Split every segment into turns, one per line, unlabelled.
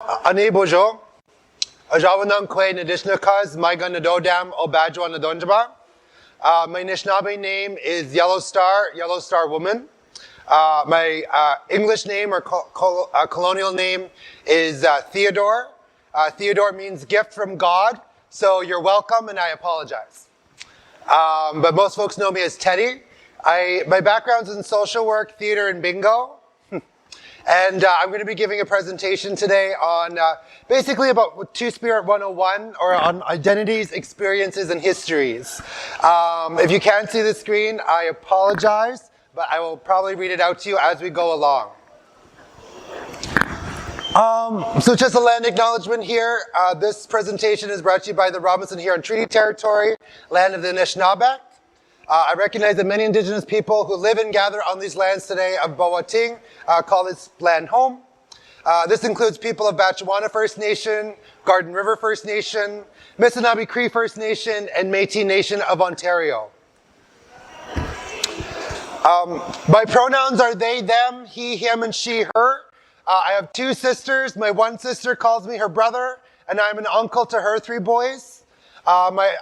Ani bojo, Ozhawa Anung Kwe Nadishnakaz, Maiga Nadodam, Obajwa Nadonjaba. My Anishnabe name is Yellow Star Woman. My English name or colonial name is Theodore. Theodore means gift from God, so you're welcome and I apologize. But most folks know me as Teddy. My background's in social work, theater, and bingo. And I'm going to be giving a presentation today on basically about Two-Spirit 101, or on identities, experiences, and histories. If you can't see the screen, I apologize, but I will probably read it out to you as we go along. So just a land acknowledgement here. This presentation is brought to you by the Robinson Huron Treaty Territory, land of the Anishnabe. I recognize that many Indigenous people who live and gather on these lands today of Boating call this land home. This includes people of Batchewana First Nation, Garden River First Nation, Anishnabe Cree First Nation, and Métis Nation of Ontario. My pronouns are they, them, he, him, and she, her. I have two sisters. My one sister calls me her brother, and I'm an uncle to her three boys. My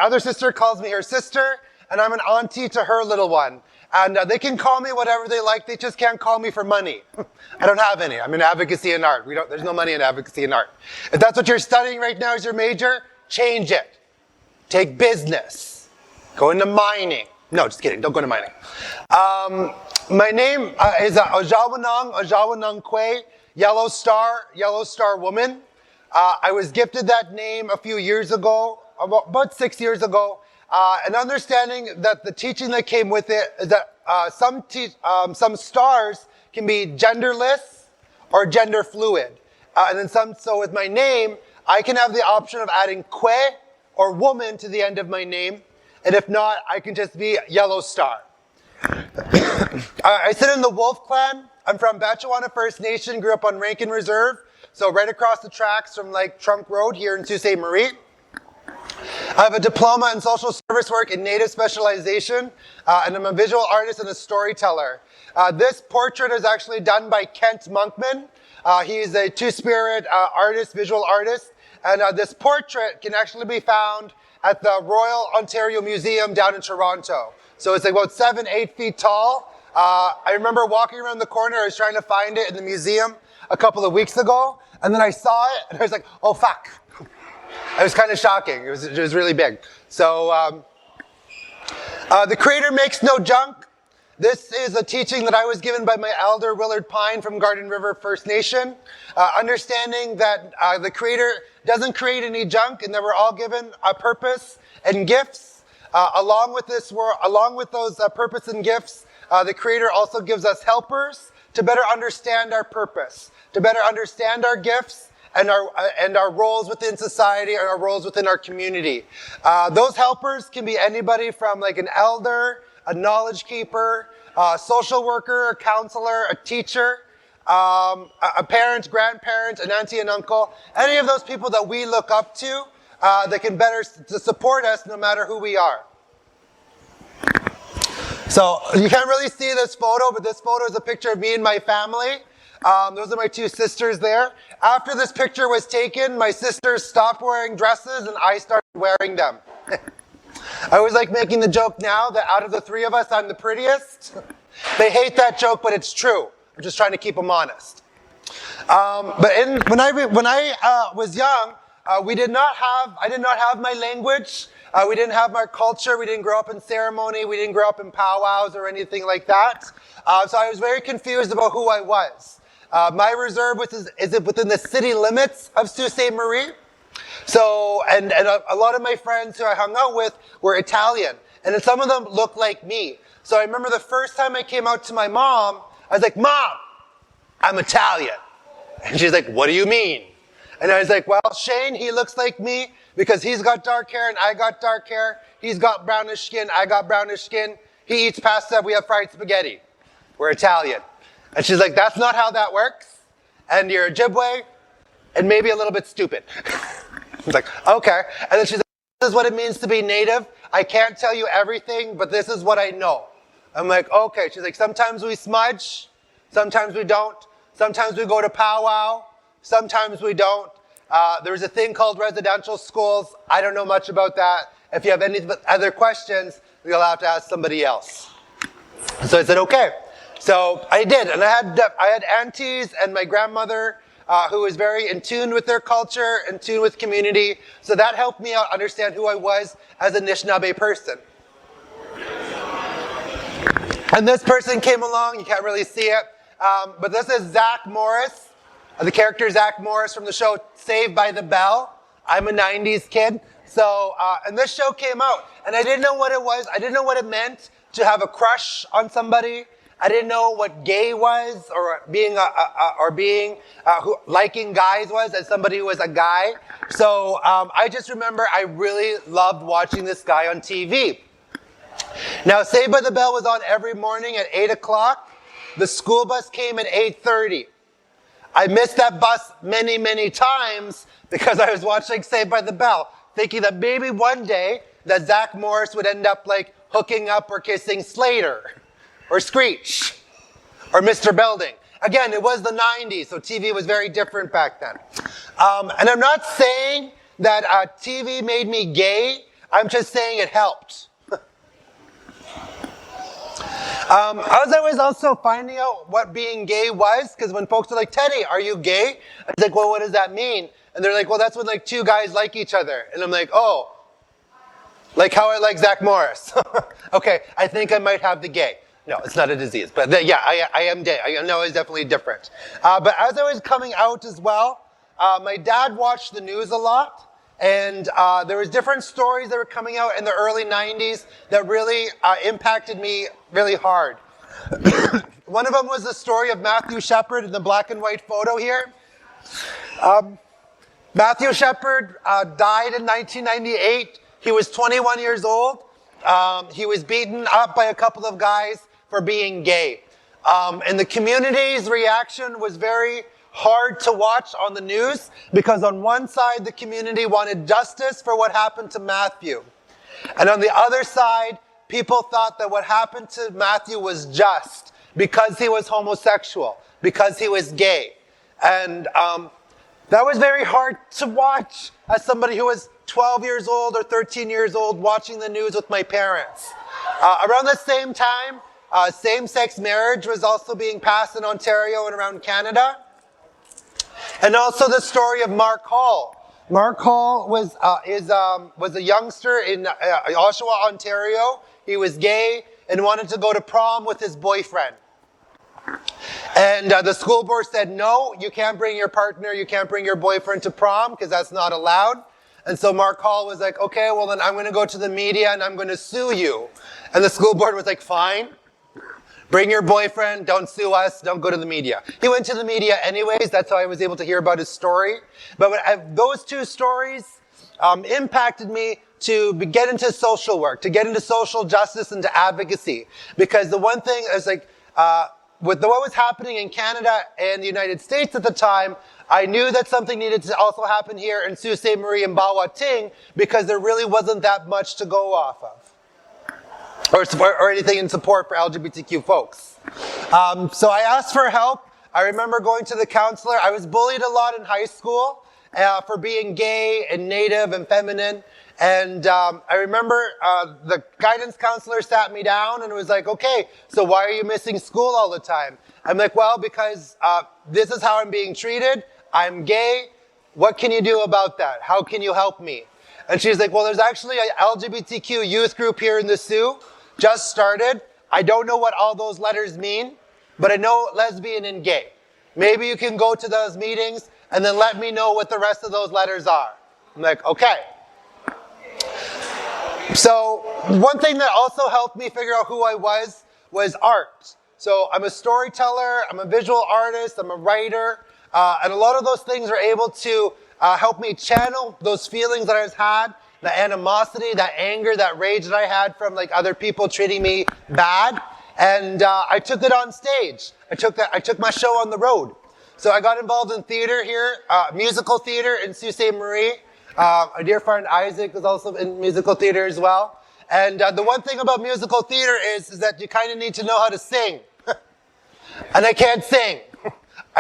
other sister calls me her sister, and I'm an auntie to her little one. And they can call me whatever they like, they just can't call me for money. I don't have any. I'm in advocacy and art. There's no money in advocacy and art. If that's what you're studying right now as your major, change it. Take business. Go into mining. No, just kidding, don't go into mining. My name is Ozhawa Anung Kwe, Yellow Star Woman. I was gifted that name a few years ago, about 6 years ago, and understanding that the teaching that came with it is that some stars can be genderless or gender fluid. And then so with my name, I can have the option of adding Kwe or woman to the end of my name, and if not, I can just be Yellow Star. I sit in the Wolf Clan. I'm from Batchewana First Nation, grew up on Rankin Reserve. So right across the tracks from Trunk Road here in Sault Ste. Marie. I have a diploma in social service work in Native specialization, and I'm a visual artist and a storyteller. This portrait is actually done by Kent Monkman. He's a Two-Spirit artist, visual artist, and this portrait can actually be found at the Royal Ontario Museum down in Toronto. So it's about 7-8 feet tall. I remember walking around the corner, I was trying to find it in the museum a couple of weeks ago, and then I saw it, and I was like, oh fuck. It was kind of shocking. It was really big. So, the creator makes no junk. This is a teaching that I was given by my elder, Willard Pine from Garden River First Nation. Understanding that the creator doesn't create any junk, and that we're all given a purpose and gifts. Along with those purpose and gifts, the creator also gives us helpers to better understand our purpose, to better understand our gifts and our roles within society and our roles within our community. Those helpers can be anybody from an elder, a knowledge keeper, a social worker, a counselor, a teacher, a parent, grandparent, an auntie and uncle, any of those people that we look up to that can better support us no matter who we are. So you can't really see this photo, but this photo is a picture of me and my family. Those are my two sisters there. After this picture was taken, my sisters stopped wearing dresses and I started wearing them. I was making the joke now that out of the three of us, I'm the prettiest. They hate that joke, but it's true. We're just trying to keep them honest. But when I was young, I did not have my language. We didn't have our culture. We didn't grow up in ceremony. We didn't grow up in powwows or anything like that. So I was very confused about who I was. My reserve is within the city limits of Sault Ste. Marie. So, and a lot of my friends who I hung out with were Italian. And then some of them looked like me. So I remember the first time I came out to my mom, I was like, Mom, I'm Italian. And she's like, what do you mean? And I was like, well, Shane, he looks like me because he's got dark hair and I got dark hair. He's got brownish skin, I got brownish skin. He eats pasta, we have fried spaghetti. We're Italian. And she's like, that's not how that works. And you're Ojibwe and maybe a little bit stupid. I was like, okay. And then she's like, this is what it means to be Native. I can't tell you everything, but this is what I know. I'm like, okay. She's like, sometimes we smudge, sometimes we don't. Sometimes we go to powwow, Sometimes we don't. There's a thing called residential schools. I don't know much about that. If you have any other questions, you'll have to ask somebody else. So I said, okay. So I did, and I had aunties and my grandmother who was very in tune with their culture, in tune with community. So that helped me out understand who I was as a Anishinaabe person. And this person came along, you can't really see it, but this is Zach Morris, the character Zach Morris from the show Saved by the Bell. I'm a 90s kid. So, and this show came out, and I didn't know what it was. I didn't know what it meant to have a crush on somebody. I didn't know what gay was, or liking guys was, as somebody who was a guy. So I just remember I really loved watching this guy on TV. Now, Saved by the Bell was on every morning at 8 o'clock. The school bus came at 8:30. I missed that bus many, many times because I was watching Saved by the Bell, thinking that maybe one day that Zach Morris would end up like hooking up or kissing Slater or Screech or Mr. Belding. Again, it was the 90s, so TV was very different back then. And I'm not saying that TV made me gay. I'm just saying it helped. As I was also finding out what being gay was, because when folks are like, Teddy, are you gay? I was like, well, what does that mean? And they're like, well, that's when like two guys like each other. And I'm like, oh, like how I like Zach Morris. Okay, I think I might have the gay. No, it's not a disease, but yeah, I am gay. I know it's definitely different. But as I was coming out as well, my dad watched the news a lot. And there was different stories that were coming out in the early 90s that really impacted me really hard. One of them was the story of Matthew Shepard in the black and white photo here. Matthew Shepard died in 1998. He was 21 years old. He was beaten up by a couple of guys for being gay. And the community's reaction was very hard to watch on the news, because on one side the community wanted justice for what happened to Matthew, and on the other side people thought that what happened to Matthew was just because he was homosexual, because he was gay. And that was very hard to watch as somebody who was 12 years old or 13 years old watching the news with my parents. Around the same time, same-sex marriage was also being passed in Ontario and around Canada. And also the story of Mark Hall. Mark Hall was a youngster in Ozhawa, Ontario. He was gay and wanted to go to prom with his boyfriend. And the school board said, no, you can't bring your partner, you can't bring your boyfriend to prom because that's not allowed. And so Mark Hall was like, okay, well then I'm going to go to the media and I'm going to sue you. And the school board was like, fine. Bring your boyfriend, don't sue us, don't go to the media. He went to the media anyways, that's how I was able to hear about his story. But those two stories impacted me to get into social work, to get into social justice and to advocacy. Because the one thing is like, with what was happening in Canada and the United States at the time, I knew that something needed to also happen here in Sault Ste. Marie and Bawating, because there really wasn't that much to go off of. Or anything in support for LGBTQ folks. So I asked for help. I remember going to the counselor. I was bullied a lot in high school for being gay and native and feminine. And I remember the guidance counselor sat me down and was like, okay, so why are you missing school all the time? I'm like, well, because this is how I'm being treated. I'm gay. What can you do about that? How can you help me? And she's like, well, there's actually an LGBTQ youth group here in the Sioux. Just started. I don't know what all those letters mean, but I know lesbian and gay. Maybe you can go to those meetings and then let me know what the rest of those letters are. I'm like, okay. So one thing that also helped me figure out who I was art. So I'm a storyteller, I'm a visual artist, I'm a writer, and a lot of those things are able to help me channel those feelings that I had, the animosity, that anger, that rage that I had from like other people treating me bad, and I took it on stage. I took my show on the road. So I got involved in theater here, musical theater in Sault Ste. Marie. A dear friend Isaac was also in musical theater as well. And the one thing about musical theater is that you kind of need to know how to sing. And I can't sing.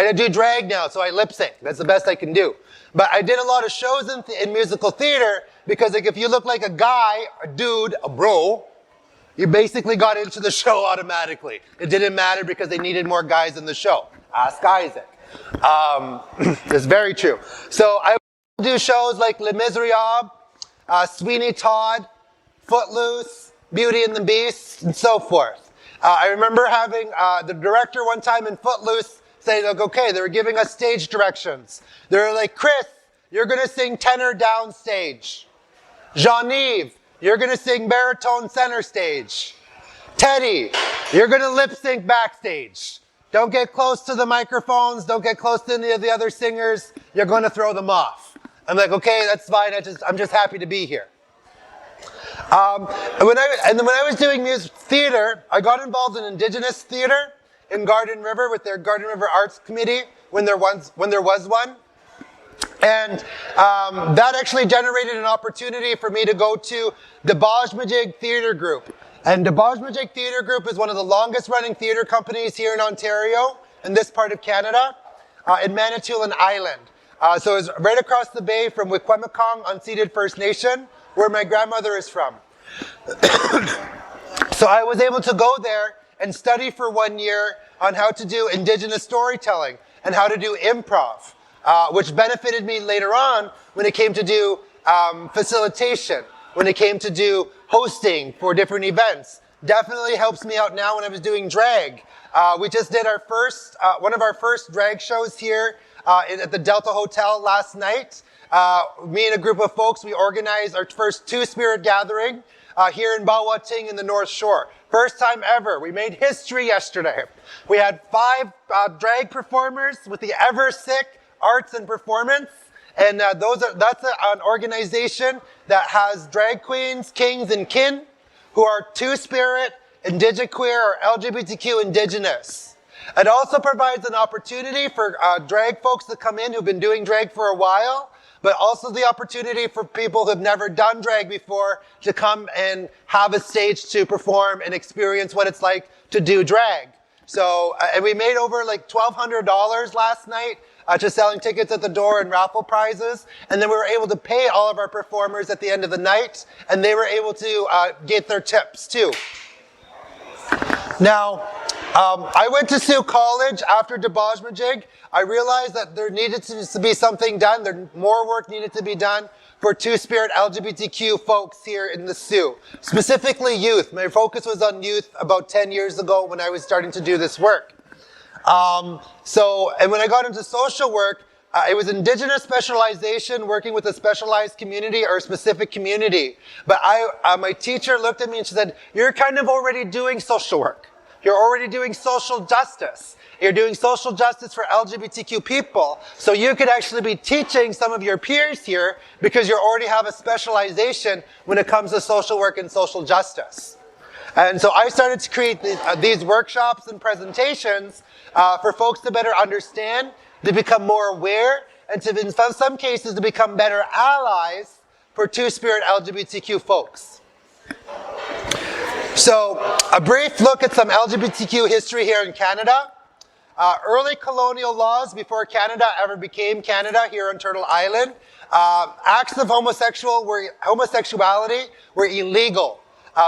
I do drag now, so I lip sync. That's the best I can do. But I did a lot of shows in musical theater because like if you look like a guy, a dude, a bro, you basically got into the show automatically. It didn't matter because they needed more guys in the show. Ask Isaac. It's very true. So I do shows like Les Miserables, Sweeney Todd, Footloose, Beauty and the Beast, and so forth. I remember having the director one time in Footloose say, like, okay, they were giving us stage directions. They were like, Chris, you're going to sing tenor downstage. Jean-Yves, you're going to sing baritone center stage. Teddy, you're going to lip sync backstage. Don't get close to the microphones. Don't get close to any of the other singers. You're going to throw them off. I'm like, okay, that's fine. I'm just happy to be here. And when I was doing music theater, I got involved in Indigenous theater in Garden River with their Garden River Arts Committee when there was one. And that actually generated an opportunity for me to go to the Bajmajig Theatre Group. And the Bajmajig Theatre Group is one of the longest running theatre companies here in Ontario, in this part of Canada, in Manitoulin Island. So it's right across the bay from Wikwemikong unceded First Nation, where my grandmother is from. So I was able to go there and study for 1 year on how to do Indigenous storytelling and how to do improv, which benefited me later on when it came to do facilitation, when it came to do hosting for different events. Definitely helps me out now when I was doing drag. We just did our first, one of our first drag shows here at the Delta Hotel last night. Me and a group of folks, we organized our first Two-Spirit gathering here in Bawating in the North Shore. First time ever. We made history yesterday. We had 5 drag performers with the Ever Sick Arts and Performance. And that's an organization that has drag queens, kings, and kin who are Two-Spirit, Indigiqueer, or LGBTQ Indigenous. It also provides an opportunity for drag folks to come in who've been doing drag for a while, but also the opportunity for people who've never done drag before to come and have a stage to perform and experience what it's like to do drag. So, and we made over like $1,200 last night just selling tickets at the door and raffle prizes. And then we were able to pay all of our performers at the end of the night, and they were able to get their tips too. Now, I went to Sioux College after Bajmajig. I realized that there needed to be something done. More work needed to be done for Two-Spirit LGBTQ folks here in the Sioux, specifically youth. My focus was on youth about 10 years ago when I was starting to do this work. And when I got into social work, it was Indigenous specialization, working with a specialized community or a specific community. But my teacher looked at me and she said, you're kind of already doing social work. You're already doing social justice. You're doing social justice for LGBTQ people. So you could actually be teaching some of your peers here because you already have a specialization when it comes to social work and social justice. And so I started to create these workshops and presentations for folks to better understand, to become more aware, and to, in some cases, to become better allies for Two-Spirit LGBTQ folks. So, a brief look at some LGBTQ history here in Canada. Early colonial laws before Canada ever became Canada here on Turtle Island. Acts of homosexuality were illegal.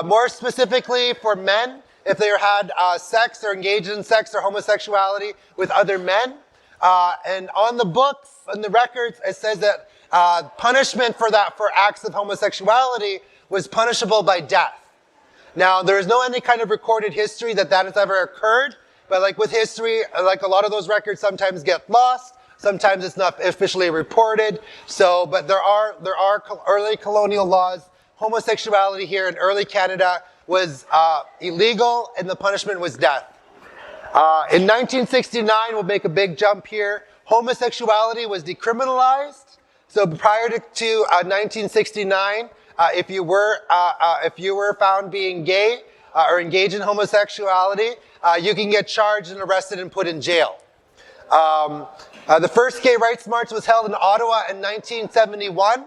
More specifically for men, if they had sex or engaged in sex or homosexuality with other men. And on the books and the records, it says that punishment for acts of homosexuality was punishable by death. Now, there is no any kind of recorded history that has ever occurred, but like with history, like a lot of those records sometimes get lost, sometimes it's not officially reported. So, but there are early colonial laws. Homosexuality here in early Canada was illegal, and the punishment was death. In 1969, we'll make a big jump here. Homosexuality was decriminalized. So prior to 1969, if you were found being gay or engaged in homosexuality, you can get charged and arrested and put in jail. The first gay rights march was held in Ottawa in 1971.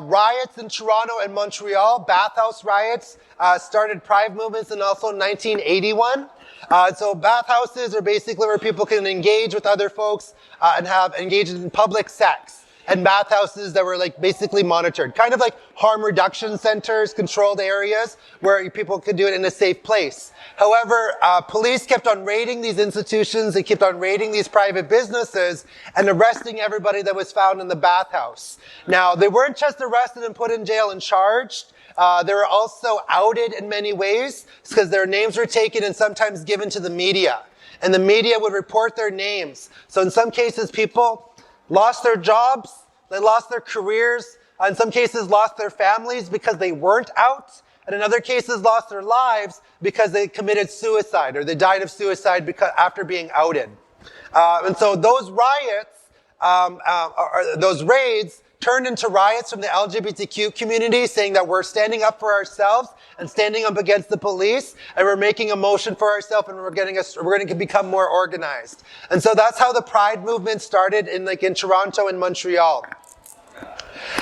Riots in Toronto and Montreal, bathhouse riots, started pride movements in also 1981. So bathhouses are basically where people can engage with other folks and have engaged in public sex. And bathhouses that were like basically monitored. Kind of like harm reduction centers, controlled areas where people could do it in a safe place. However, police kept on raiding these institutions, they kept on raiding these private businesses and arresting everybody that was found in the bathhouse. Now, they weren't just arrested and put in jail and charged. They were also outed in many ways because their names were taken and sometimes given to the media. And the media would report their names. So in some cases, people lost their jobs, they lost their careers, in some cases lost their families because they weren't out, and in other cases lost their lives because they committed suicide or they died of suicide after being outed. And so those riots, those raids, turned into riots from the LGBTQ community saying that we're standing up for ourselves and standing up against the police and we're making a motion for ourselves and we're going to become more organized. And so that's how the Pride movement started in Toronto and Montreal.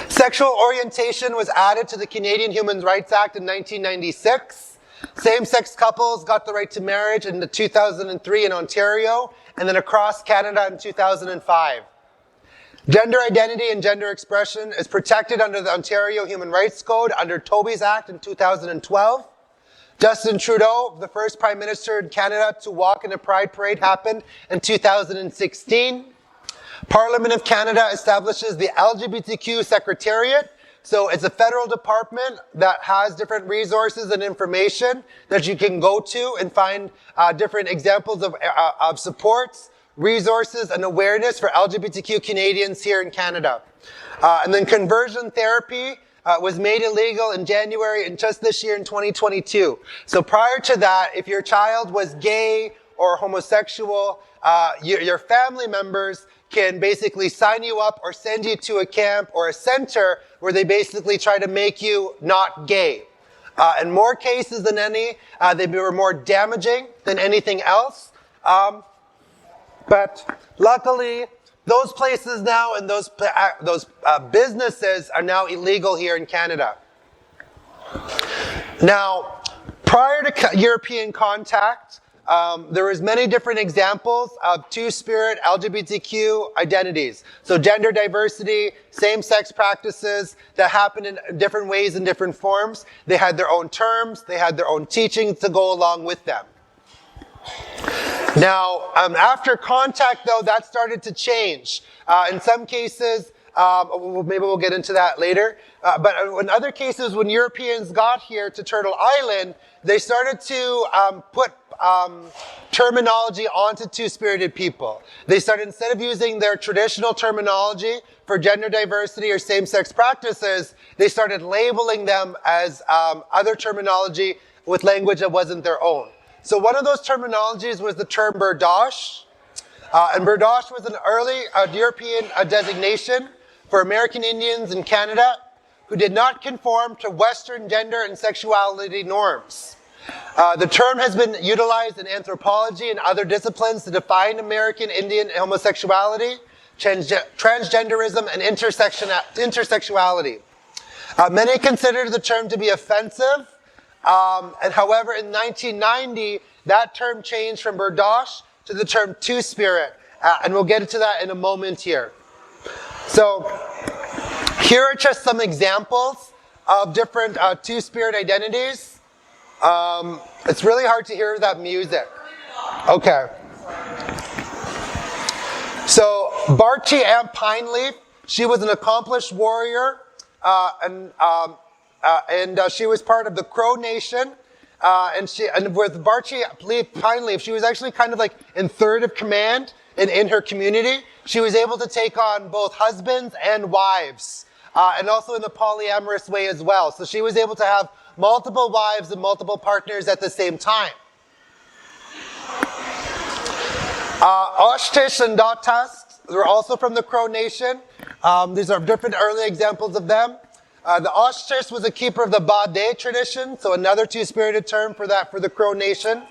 Sexual orientation was added to the Canadian Human Rights Act in 1996. Same-sex couples got the right to marriage in 2003 in Ontario and then across Canada in 2005. Gender identity and gender expression is protected under the Ontario Human Rights Code under Toby's Act in 2012. Justin Trudeau, the first Prime Minister in Canada to walk in a Pride Parade, happened in 2016. Parliament of Canada establishes the LGBTQ Secretariat. So it's a federal department that has different resources and information that you can go to and find different examples of supports, resources and awareness for LGBTQ Canadians here in Canada. And then conversion therapy was made illegal in January and just this year in 2022. So prior to that, if your child was gay or homosexual, your family members can basically sign you up or send you to a camp or a center where they basically try to make you not gay. In more cases than any, they were more damaging than anything else. But luckily, those places now and those businesses are now illegal here in Canada. Now, prior to European contact, there was many different examples of two-spirit LGBTQ identities. So gender diversity, same-sex practices that happened in different ways and different forms. They had their own terms, they had their own teachings to go along with them. Now, after contact, though, that started to change. In some cases, maybe we'll get into that later. But in other cases, when Europeans got here to Turtle Island, they started to put terminology onto two-spirited people. They started, instead of using their traditional terminology for gender diversity or same-sex practices, they started labeling them as other terminology with language that wasn't their own. So one of those terminologies was the term berdache. And berdache was an early European designation for American Indians in Canada who did not conform to Western gender and sexuality norms. The term has been utilized in anthropology and other disciplines to define American Indian homosexuality, transgenderism, and intersexuality. Many consider the term to be offensive. And however, in 1990, that term changed from berdache to the term two-spirit. And we'll get into that in a moment here. So here are just some examples of different two-spirit identities. It's really hard to hear that music. Okay. So Barchi Amp Pineleaf, she was an accomplished warrior, and she was part of the Crow Nation. And with Barchi Pineleaf, she was actually kind of like in third of command in her community. She was able to take on both husbands and wives, and also in a polyamorous way as well. So she was able to have multiple wives and multiple partners at the same time. Oshtish and Datas were also from the Crow Nation. These are different early examples of them. The Oshtish was a keeper of the Bade tradition, so another two-spirited term for that for the Crow Nation,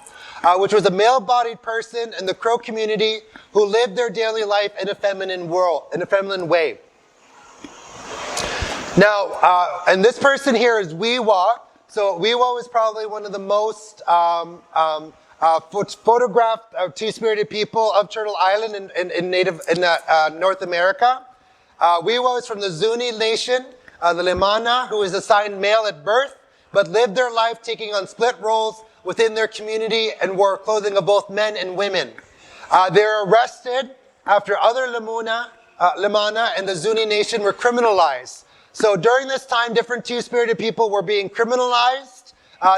which was a male-bodied person in the Crow community who lived their daily life in a feminine way. Now, and this person here is Weewa. So Weewa was probably one of the most photographed two-spirited people of Turtle Island in North America. Wiwa is from the Zuni nation, the Limana, who is assigned male at birth, but lived their life taking on split roles within their community and wore clothing of both men and women. They were arrested after other Limana and the Zuni nation were criminalized. So during this time, different two-spirited people were being criminalized.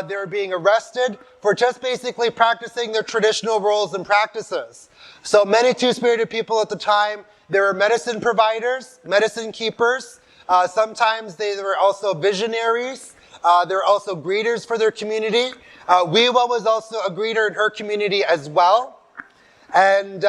They were being arrested for just basically practicing their traditional roles and practices. So many two-spirited people at the time, they were medicine providers, medicine keepers. Sometimes they were also visionaries. They were also greeters for their community. Wiwa was also a greeter in her community as well. And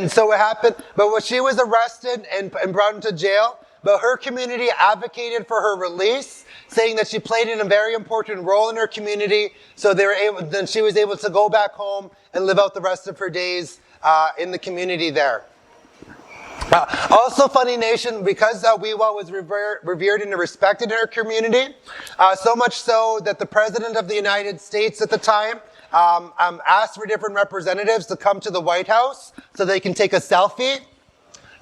so what happened, but when she was arrested and brought into jail, but her community advocated for her release, saying that she played a very important role in her community, so then she was able to go back home and live out the rest of her days in the community there. Also, Funny Nation, because Wiwa was revered and respected in her community, so much so that the President of the United States at the time asked for different representatives to come to the White House so they can take a selfie.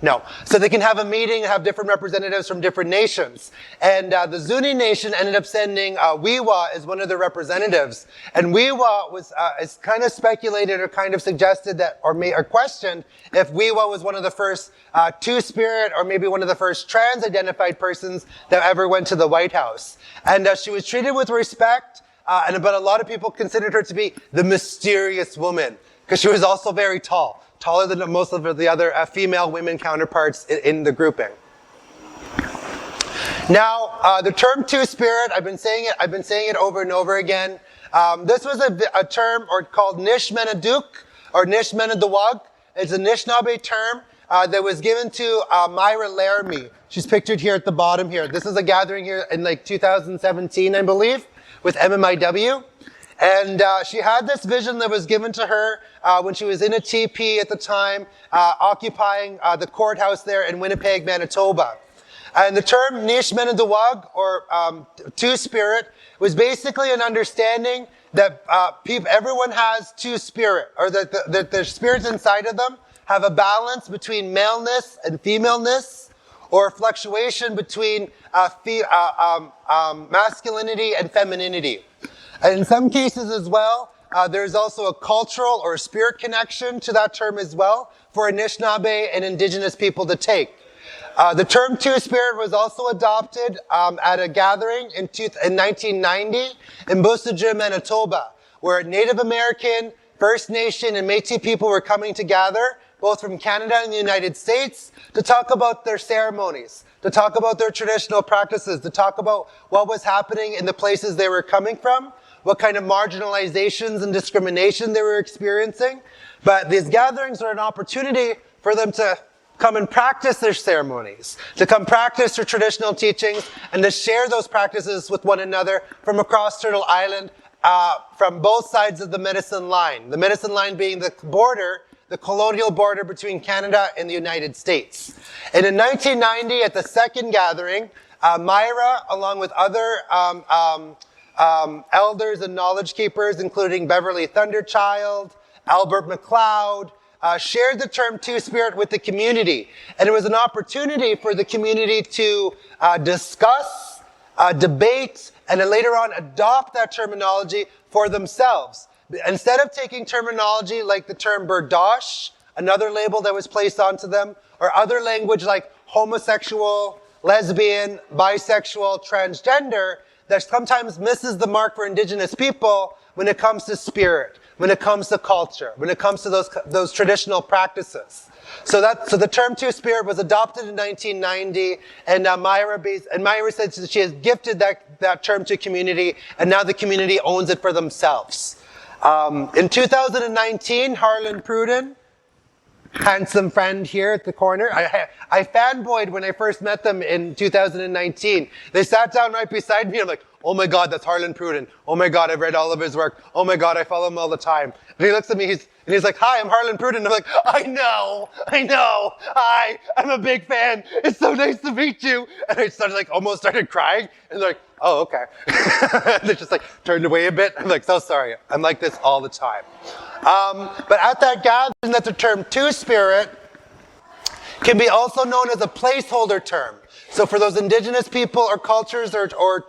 No. So they can have a meeting and have different representatives from different nations. And the Zuni nation ended up sending Wiwa as one of their representatives. And Wiwa was is kind of speculated or kind of suggested that, or questioned if Wiwa was one of the first two-spirit or maybe one of the first trans-identified persons that ever went to the White House. And she was treated with respect, but a lot of people considered her to be the mysterious woman because she was also very tall. Taller than most of the other female women counterparts in the grouping. Now, the term two-spirit, I've been saying it over and over again. This was a term called Nishmenaduk or Nishmenadawag. It's a Anishinaabe term that was given to Myra Laramie. She's pictured here at the bottom here. This is a gathering here in like 2017, I believe, with MMIW. And she had this vision that was given to her when she was in a TP at the time, occupying the courthouse there in Winnipeg, Manitoba. And the term Nishmenadawag, or two-spirit, was basically an understanding that everyone has two-spirit, or that the spirits inside of them have a balance between maleness and femaleness, or a fluctuation between masculinity and femininity. And in some cases as well, there's also a cultural or a spirit connection to that term as well for Anishinaabe and Indigenous people to take. The term two-spirit was also adopted at a gathering in 1990 in Busujim, Manitoba, where Native American, First Nation, and Métis people were coming together, both from Canada and the United States, to talk about their ceremonies, to talk about their traditional practices, to talk about what was happening in the places they were coming from, what kind of marginalizations and discrimination they were experiencing. But these gatherings are an opportunity for them to come and practice their ceremonies, to come practice their traditional teachings, and to share those practices with one another from across Turtle Island, from both sides of the medicine line. The medicine line being the border, the colonial border between Canada and the United States. And in 1990, at the second gathering, Myra, along with other elders and knowledge keepers, including Beverly Thunderchild, Albert McLeod, shared the term two-spirit with the community. And it was an opportunity for the community to discuss, debate, and then later on adopt that terminology for themselves. Instead of taking terminology like the term berdosh, another label that was placed onto them, or other language like homosexual, lesbian, bisexual, transgender, that sometimes misses the mark for Indigenous people when it comes to spirit, when it comes to culture, when it comes to those traditional practices. So the term two-spirit was adopted in 1990, and Myra said that she has gifted that term to community, and now the community owns it for themselves. In 2019, Harlan Pruden, handsome friend here at the corner. I fanboyed when I first met them in 2019. They sat down right beside me. I'm like, oh my God, that's Harlan Pruden. Oh my God, I've read all of his work. Oh my God, I follow him all the time. And he looks at me, he's like, hi, I'm Harlan Pruden. And I'm like, I know. Hi, I'm a big fan. It's so nice to meet you. And I almost started crying. And they're like, oh, okay. They just turned away a bit. I'm like, so sorry. I'm like this all the time. But at that gathering, that the term Two-Spirit can be also known as a placeholder term. So for those indigenous people or cultures or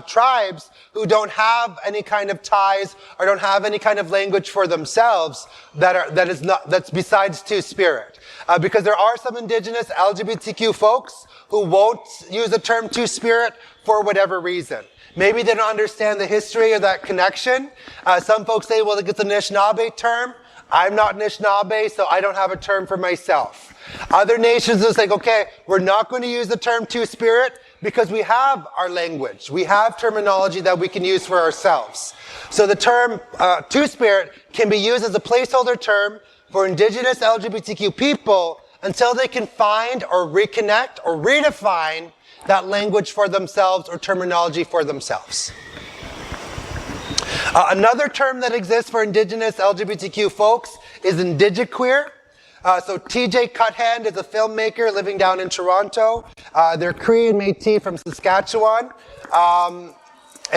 tribes who don't have any kind of ties or don't have any kind of language for themselves that's besides Two-Spirit. Because there are some indigenous LGBTQ folks who won't use the term Two-Spirit for whatever reason. Maybe they don't understand the history of that connection. Some folks say, well, it's an Anishinaabe term. I'm not Anishinaabe, so I don't have a term for myself. Other nations is okay, we're not going to use the term Two-Spirit because we have our language. We have terminology that we can use for ourselves. So the term Two-Spirit can be used as a placeholder term for indigenous LGBTQ people until they can find or reconnect or redefine that language for themselves or terminology for themselves. Another term that exists for indigenous LGBTQ folks is indigiqueer. So TJ Cuthand is a filmmaker living down in Toronto. They're Cree and Métis from Saskatchewan. And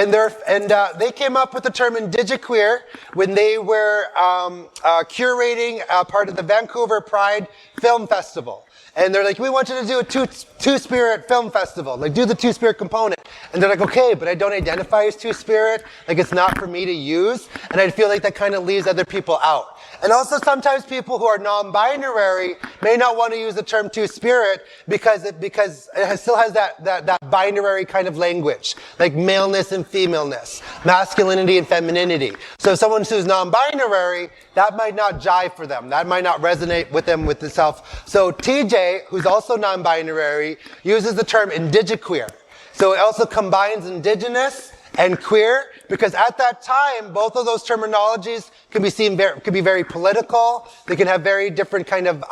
they came up with the term indigiqueer when they were curating part of the Vancouver Pride Film Festival. And they're like, we want you to do a Two-Spirit film festival. Do the Two-Spirit component. And they're like, okay, but I don't identify as Two-Spirit. It's not for me to use. And I feel like that kind of leaves other people out. And also sometimes people who are non-binary may not want to use the term Two-Spirit because it still has that binary kind of language. Maleness and femaleness. Masculinity and femininity. So someone who's non-binary, that might not jive for them. That might not resonate with them with the self. So TJ, who's also non-binary, uses the term indigiqueer. So it also combines indigenous and queer, because at that time, both of those terminologies can be very political. They can have very different kind of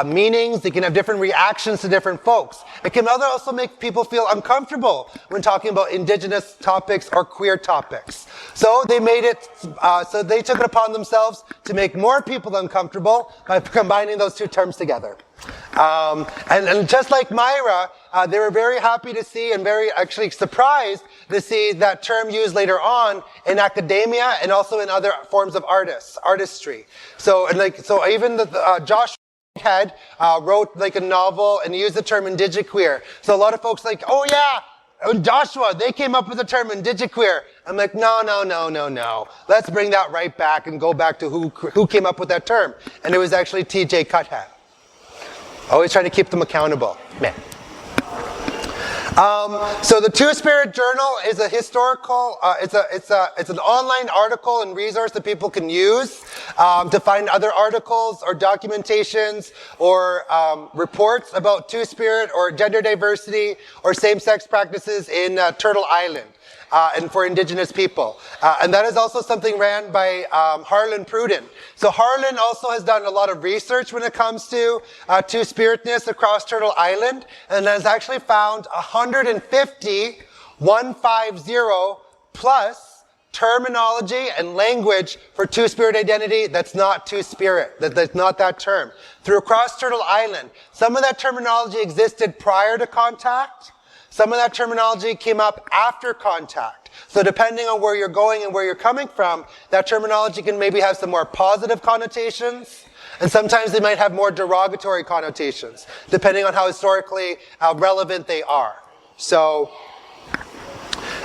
meanings. They can have different reactions to different folks. It can also make people feel uncomfortable when talking about indigenous topics or queer topics. So they made it. So they took it upon themselves to make more people uncomfortable by combining those two terms together. And just like Myra, they were very happy to see and very actually surprised to see that term used later on in academia and also in other forms of artistry. So even Josh Head wrote a novel and used the term indigiqueer. So a lot of folks oh yeah, Joshua, they came up with the term indigiqueer. I'm like, no. Let's bring that right back and go back to who came up with that term. And it was actually TJ Cuthand. Always trying to keep them accountable. Man. So the Two-Spirit Journal is a historical, it's an online article and resource that people can use to find other articles or documentations or reports about Two-Spirit or gender diversity or same-sex practices in Turtle Island. And for indigenous people. And that is also something ran by Harlan Pruden. So Harlan also has done a lot of research when it comes to Two-Spiritness across Turtle Island, and has actually found 150 plus terminology and language for Two-Spirit identity that's not Two-Spirit, that's not that term. Through across Turtle Island, some of that terminology existed prior to contact. Some of that terminology came up after contact. So depending on where you're going and where you're coming from, that terminology can maybe have some more positive connotations, and sometimes they might have more derogatory connotations, depending on how historically relevant they are. So,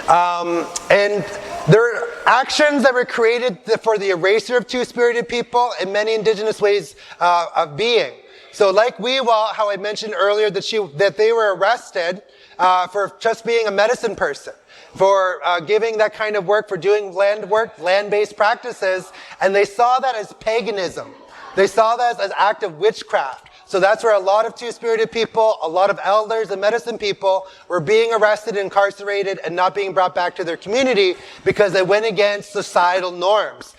and there are actions that were created for the erasure of Two-Spirited people in many indigenous ways of being. So like Weewa, how I mentioned earlier that they were arrested for just being a medicine person, for giving that kind of work, for doing land-based practices, and they saw that as paganism. They saw that as act of witchcraft. So that's where a lot of Two-Spirited people, a lot of elders and medicine people were being arrested, incarcerated, and not being brought back to their community because they went against societal norms.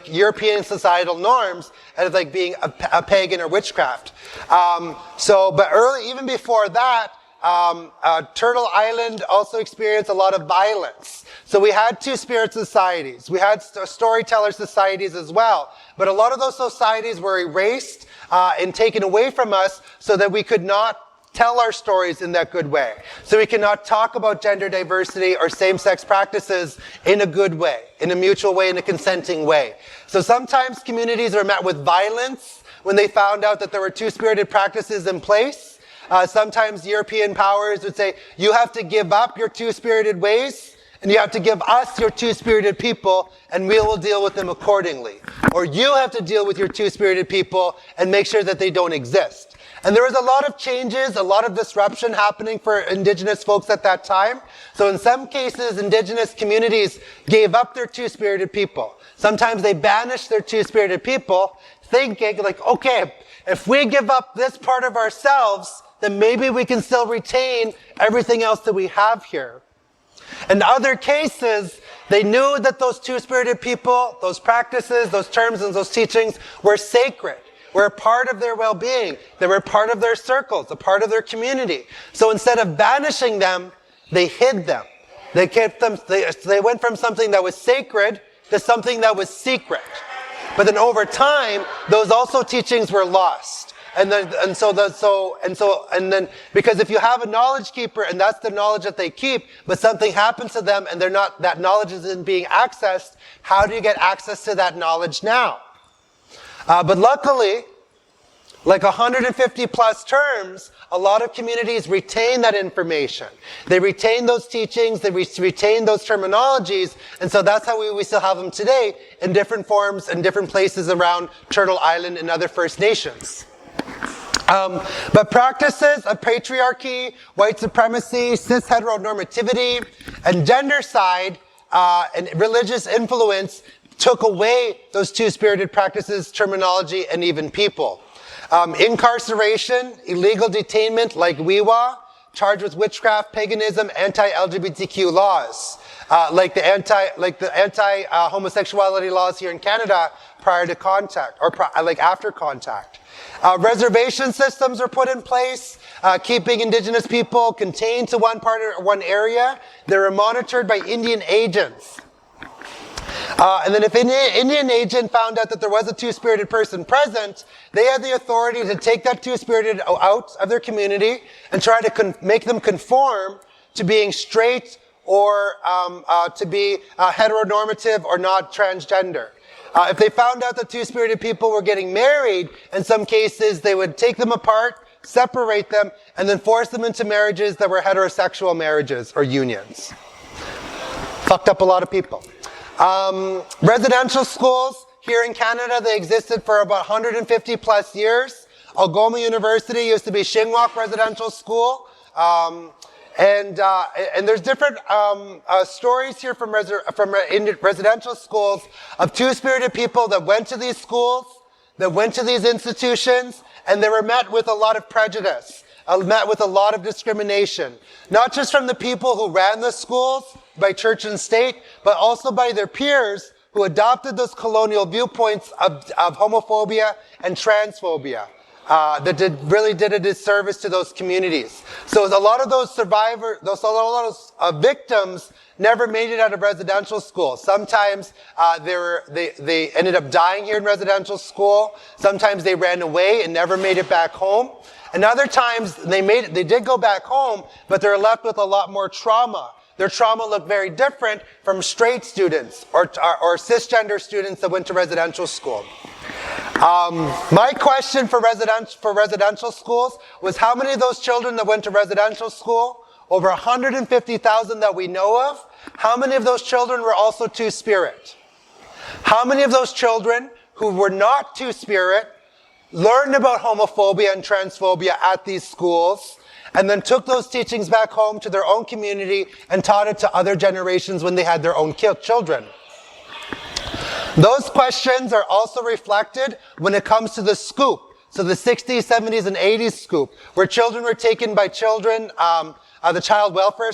European societal norms as being a pagan or witchcraft. But even before that, Turtle Island also experienced a lot of violence. So we had two-spirit societies. We had storyteller societies as well. But a lot of those societies were erased and taken away from us so that we could not tell our stories in that good way. So we cannot talk about gender diversity or same-sex practices in a good way, in a mutual way, in a consenting way. So sometimes communities are met with violence when they found out that there were two-spirited practices in place. Sometimes European powers would say, you have to give up your two-spirited ways, and you have to give us your two-spirited people, and we will deal with them accordingly. Or you have to deal with your two-spirited people and make sure that they don't exist. And there was a lot of changes, a lot of disruption happening for Indigenous folks at that time. So in some cases, Indigenous communities gave up their two-spirited people. Sometimes they banished their two-spirited people, thinking like, okay, if we give up this part of ourselves, then maybe we can still retain everything else that we have here. In other cases, they knew that those two-spirited people, those practices, those terms, and those teachings were sacred, were a part of their well-being. They were a part of their circles, a part of their community. So instead of banishing them, they hid them. They kept them. They went from something that was sacred to something that was secret. But then over time, those also teachings were lost. And then because if you have a knowledge keeper and that's the knowledge that they keep, but something happens to them and that knowledge isn't being accessed, how do you get access to that knowledge now? But luckily, like 150 plus terms, a lot of communities retain that information. They retain those teachings, they retain those terminologies, and so that's how we still have them today in different forms and different places around Turtle Island and other First Nations. But practices of patriarchy, white supremacy, cis heteronormativity, and gendercide and religious influence took away those two-spirited practices, terminology, and even people. Incarceration, illegal detainment like WIWA, charged with witchcraft, paganism, anti-LGBTQ laws, like the anti-homosexuality laws here in Canada prior to contact, or after contact. Reservation systems are put in place, keeping Indigenous people contained to one area. They were monitored by Indian agents. And then if an Indian agent found out that there was a two-spirited person present, they had the authority to take that two-spirited out of their community and try to make them conform to being straight or to be heteronormative or not transgender. If they found out that two-spirited people were getting married, in some cases they would take them apart, separate them, and then force them into marriages that were heterosexual marriages or unions. Fucked up a lot of people. Residential schools here in Canada, they existed for about 150 plus years. Algoma University used to be Shingwak Residential School. And there's different stories here from residential schools of two-spirited people that went to these schools, that went to these institutions, and they were met with a lot of prejudice, met with a lot of discrimination. Not just from the people who ran the schools, by church and state, but also by their peers who adopted those colonial viewpoints of homophobia and transphobia. That really did a disservice to those communities. So a lot of those victims never made it out of residential school. Sometimes they ended up dying here in residential school. Sometimes they ran away and never made it back home. And other times they did go back home, but they're left with a lot more trauma. Their trauma looked very different from straight students or cisgender students that went to residential school. My question for residential schools was how many of those children that went to residential school, over 150,000 that we know of, how many of those children were also two-spirit? How many of those children who were not two-spirit learned about homophobia and transphobia at these schools and then took those teachings back home to their own community and taught it to other generations when they had their own children? Those questions are also reflected when it comes to the scoop. So the 60s, 70s, and 80s scoop, where children were taken by children the child welfare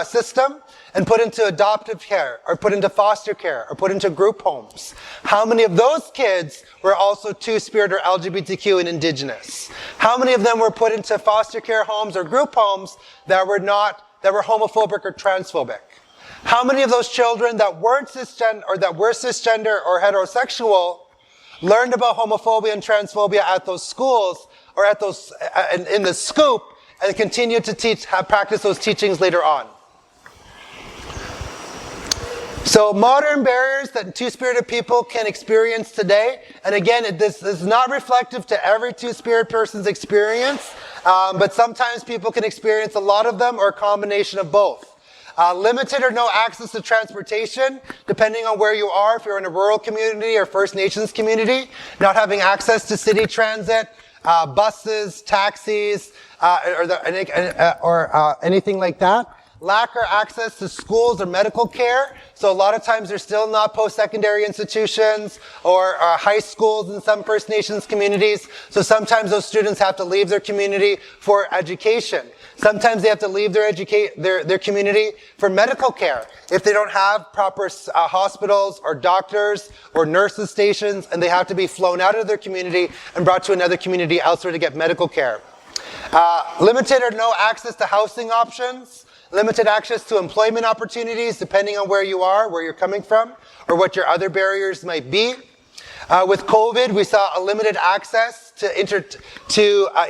system and put into adoptive care, or put into foster care, or put into group homes? How many of those kids were also Two-Spirit or LGBTQ and Indigenous? How many of them were put into foster care homes or group homes that were homophobic or transphobic? How many of those children that weren't cisgender or that were cisgender or heterosexual learned about homophobia and transphobia at those schools or at those in the scoop and continued to practice those teachings later on? So modern barriers that Two-Spirited people can experience today, and again, this is not reflective to every Two-Spirit person's experience, but sometimes people can experience a lot of them or a combination of both. Limited or no access to transportation, depending on where you are, if you're in a rural community or First Nations community, not having access to city transit, buses, taxis, or anything like that. Lack or access to schools or medical care. So a lot of times there's still not post-secondary institutions or high schools in some First Nations communities. So sometimes those students have to leave their community for education. Sometimes they have to leave their community for medical care if they don't have proper hospitals or doctors or nurses stations, and they have to be flown out of their community and brought to another community elsewhere to get medical care. Limited or no access to housing options. Limited access to employment opportunities, depending on where you are, where you're coming from, or what your other barriers might be. With COVID, we saw a limited access to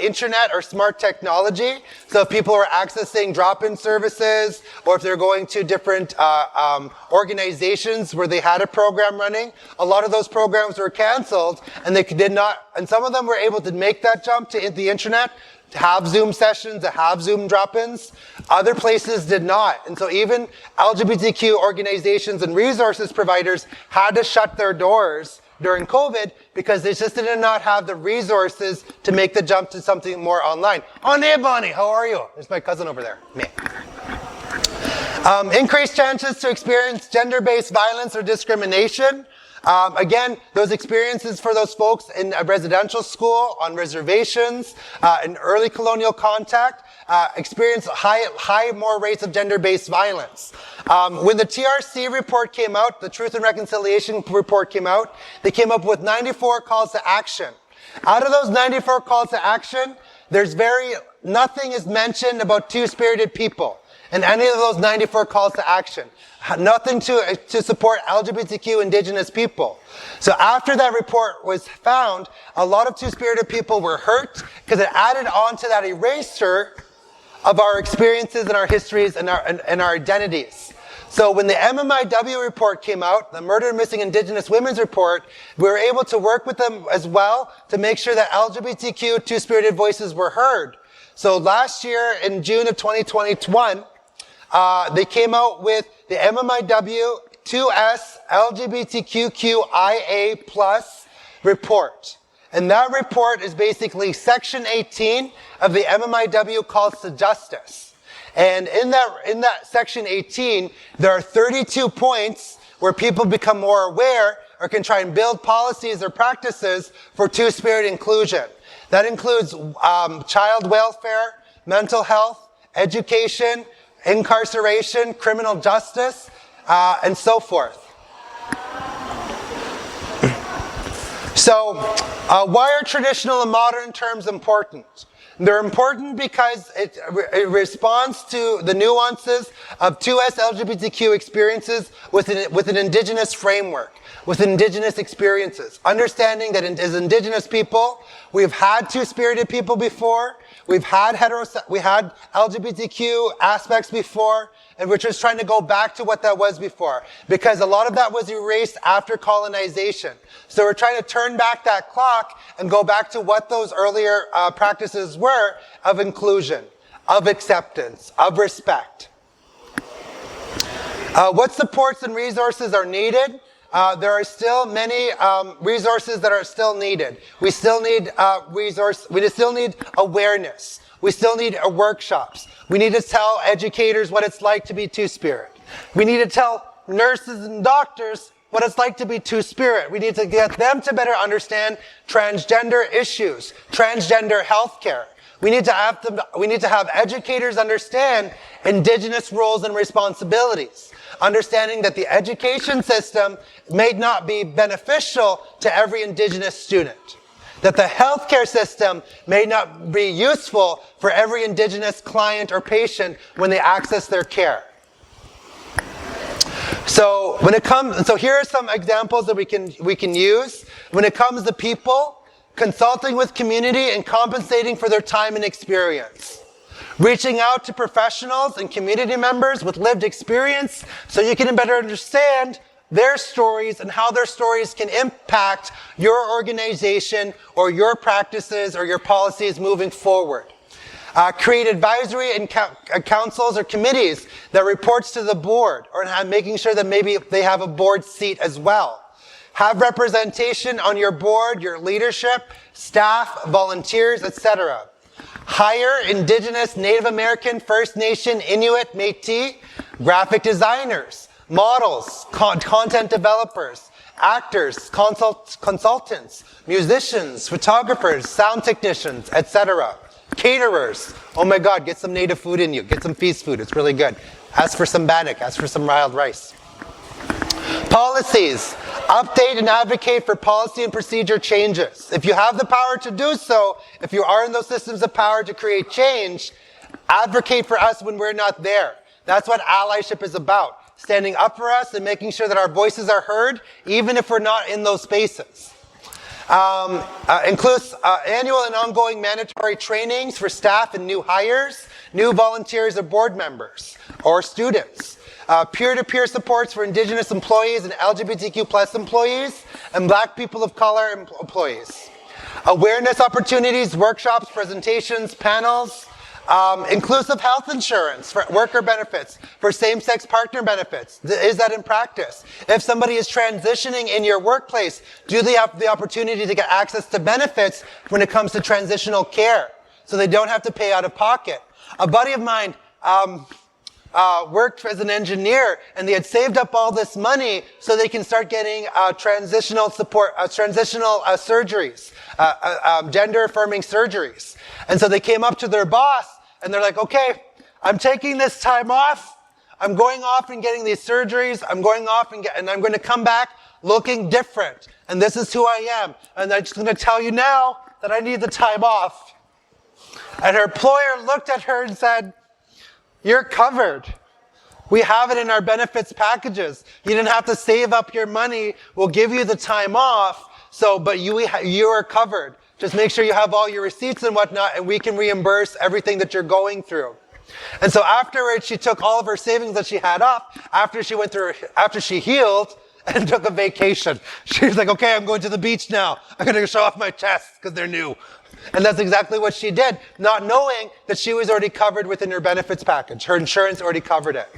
internet or smart technology. So if people are accessing drop-in services, or if they're going to different organizations where they had a program running, a lot of those programs were canceled, and they did not. And some of them were able to make that jump to the internet, to have Zoom sessions, to have Zoom drop-ins. Not places did not. And so even LGBTQ organizations and resources providers had to shut their doors during COVID because they just did not have the resources to make the jump to something more online. Oh, hey, Bonnie, how are you? There's my cousin over there. Me. Increased chances to experience gender-based violence or discrimination. Again, those experiences for those folks in a residential school, on reservations, in early colonial contact, experience high more rates of gender-based violence. When the TRC report came out, the Truth and Reconciliation report came out, they came up with 94 calls to action. Out of those 94 calls to action, nothing is mentioned about Two-Spirited people in any of those 94 calls to action. Nothing to support LGBTQ Indigenous people. So after that report was found, a lot of Two-Spirited people were hurt because it added on to that erasure of our experiences and our histories and our identities. So when the MMIW report came out, the Murdered and Missing Indigenous Women's report, we were able to work with them as well to make sure that LGBTQ Two-Spirited voices were heard. So last year, in June of 2021, they came out with the MMIW 2S LGBTQIA plus report. And that report is basically Section 18 of the MMIW Calls to Justice. And in that Section 18, there are 32 points where people become more aware or can try and build policies or practices for Two-Spirit inclusion. That includes child welfare, mental health, education, incarceration, criminal justice, and so forth. So, why are traditional and modern terms important? They're important because it responds to the nuances of 2S LGBTQ experiences with an Indigenous framework, with Indigenous experiences. Understanding that as Indigenous people, we've had Two-Spirited people before, we had LGBTQ aspects before, and we're just trying to go back to what that was before. Because a lot of that was erased after colonization. So we're trying to turn back that clock and go back to what those earlier practices were of inclusion, of acceptance, of respect. What supports and resources are needed? There are still many resources that are still needed. We still need we still need awareness. We still need workshops. We need to tell educators what it's like to be Two-Spirit. We need to tell nurses and doctors what it's like to be Two-Spirit. We need to get them to better understand transgender issues, transgender healthcare. We need to have educators understand Indigenous roles and responsibilities, understanding that the education system may not be beneficial to every Indigenous student, that the healthcare system may not be useful for every Indigenous client or patient when they access their care. So here are some examples that we can use. When it comes to people, consulting with community and compensating for their time and experience. Reaching out to professionals and community members with lived experience so you can better understand their stories and how their stories can impact your organization or your practices or your policies moving forward. Create advisory and councils or committees that reports to the board, or making sure that maybe they have a board seat as well. Have representation on your board, your leadership, staff, volunteers, etc. Hire Indigenous, Native American, First Nation, Inuit, Métis, graphic designers, models, content developers, actors, consultants, musicians, photographers, sound technicians, etc. Caterers. Oh my God, get some native food in you. Get some feast food. It's really good. Ask for some bannock. Ask for some riled rice. Policies. Update and advocate for policy and procedure changes. If you have the power to do so, if you are in those systems of power to create change, advocate for us when we're not there. That's what allyship is about. Standing up for us and making sure that our voices are heard, even if we're not in those spaces. Includes annual and ongoing mandatory trainings for staff and new hires, new volunteers or board members, or students. Peer-to-peer supports for Indigenous employees and LGBTQ plus employees, and Black people of color employees. Awareness opportunities, workshops, presentations, panels. Inclusive health insurance for worker benefits, for same-sex partner benefits. Is that in practice? If somebody is transitioning in your workplace, do they have the opportunity to get access to benefits when it comes to transitional care, so they don't have to pay out of pocket? A buddy of mine worked as an engineer, and they had saved up all this money so they can start getting transitional support, transitional surgeries, gender-affirming surgeries. And so they came up to their boss, and they're like, okay, I'm taking this time off. I'm going off and getting these surgeries. I'm going off and I'm going to come back looking different. And this is who I am. And I'm just going to tell you now that I need the time off. And her employer looked at her and said, you're covered. We have it in our benefits packages. You didn't have to save up your money. We'll give you the time off. But you are covered. Just make sure you have all your receipts and whatnot, and we can reimburse everything that you're going through. And so afterwards, she took all of her savings that she had up after she healed and took a vacation. She was like, okay, I'm going to the beach now. I'm going to show off my chest because they're new. And that's exactly what she did, not knowing that she was already covered within her benefits package. Her insurance already covered it.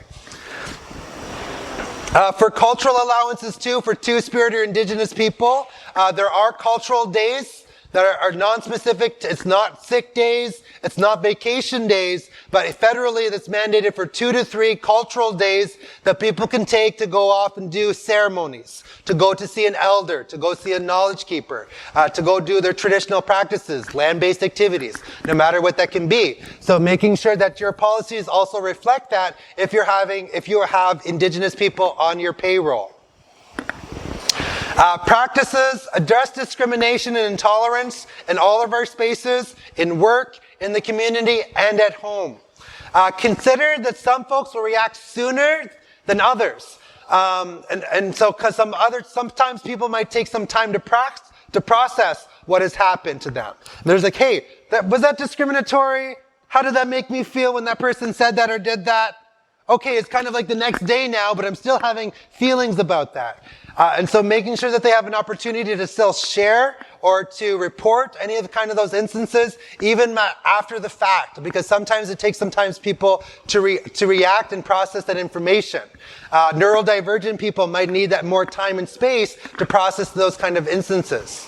For cultural allowances too, for Two-Spirit or Indigenous people, there are cultural days that are non-specific. It's not sick days, it's not vacation days, but federally that's mandated for 2 to 3 cultural days that people can take to go off and do ceremonies, to go to see an elder, to go see a knowledge keeper, to go do their traditional practices, land-based activities, no matter what that can be. So making sure that your policies also reflect that if you have Indigenous people on your payroll. Practices address discrimination and intolerance in all of our spaces, in work, in the community, and at home. Consider that some folks will react sooner than others. Because sometimes people might take some time to process what has happened to them. There's like, hey, was that discriminatory? How did that make me feel when that person said that or did that? Okay, it's kind of like the next day now, but I'm still having feelings about that. And so making sure that they have an opportunity to still share or to report any of those instances, even after the fact, because sometimes it takes people to react and process that information. Neurodivergent people might need that more time and space to process those kind of instances.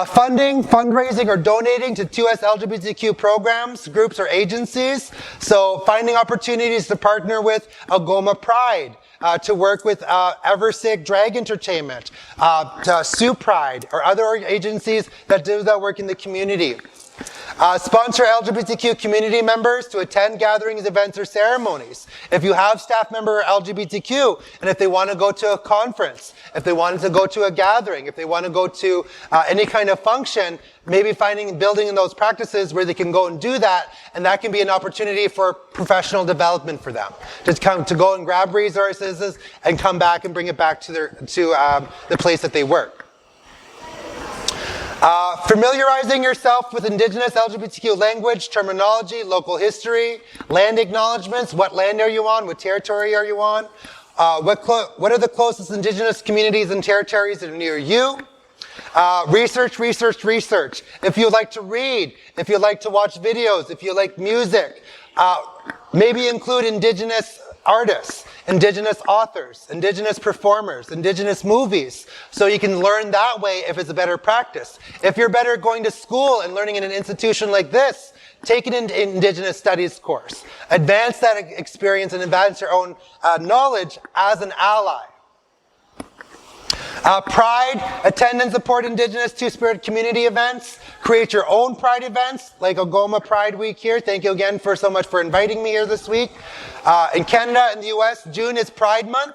Funding, fundraising, or donating to 2S LGBTQ programs, groups, or agencies. So finding opportunities to partner with Algoma Pride, to work with Eversick Drag Entertainment, Sioux Pride, or other agencies that do that work in the community. Sponsor LGBTQ community members to attend gatherings, events, or ceremonies. If you have staff member LGBTQ, and if they want to go to a conference, if they wanted to go to a gathering, if they want to go to any kind of function, maybe building in those practices where they can go and do that, and that can be an opportunity for professional development for them. Just to go and grab resources and come back and bring it back to the place that they work. Familiarizing yourself with Indigenous LGBTQ language, terminology, local history, land acknowledgements. What land are you on? What territory are you on? What are the closest Indigenous communities and territories that are near you? Research. If you like to read, if you like to watch videos, if you like music, maybe include Indigenous artists, Indigenous authors, Indigenous performers, Indigenous movies, so you can learn that way if it's a better practice. If you're better going to school and learning in an institution like this, take an Indigenous studies course. Advance that experience and advance your own knowledge as an ally. Pride, attend and support Indigenous Two-Spirit community events. Create your own Pride events, like Algoma Pride Week here. Thank you again so much for inviting me here this week. In Canada and the US, June is Pride Month.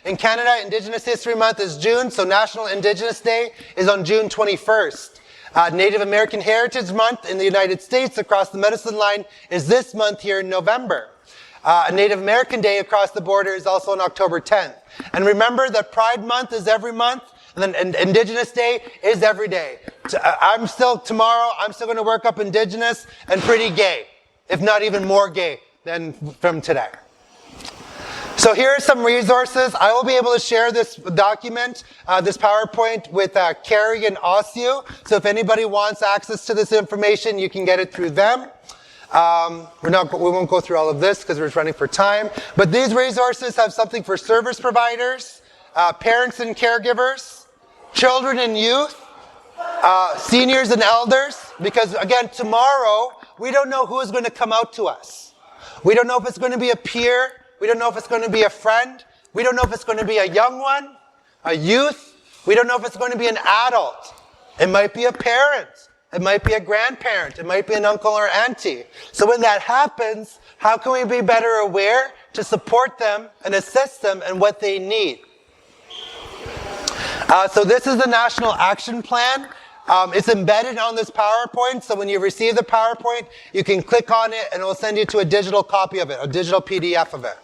In Canada, Indigenous History Month is June, so National Indigenous Day is on June 21st. Native American Heritage Month in the United States across the medicine line is this month here in November. Native American Day across the border is also on October 10th. And remember that Pride Month is every month, and then Indigenous Day is every day. Tomorrow, I'm still going to work up Indigenous and pretty gay, if not even more gay than from today. So here are some resources. I will be able to share this document, this PowerPoint with Carrie and AUSU. So if anybody wants access to this information, you can get it through them. We won't go through all of this because we're running for time. But these resources have something for service providers, parents and caregivers, children and youth, seniors and elders. Because again, tomorrow, we don't know who is going to come out to us. We don't know if it's going to be a peer. We don't know if it's going to be a friend. We don't know if it's going to be a young one, a youth. We don't know if it's going to be an adult. It might be a parent. It might be a grandparent. It might be an uncle or auntie. So when that happens, how can we be better aware to support them and assist them in what they need? So this is the National Action Plan. It's embedded on this PowerPoint, so when you receive the PowerPoint, you can click on it and it will send you to a digital copy of it, a digital PDF of it.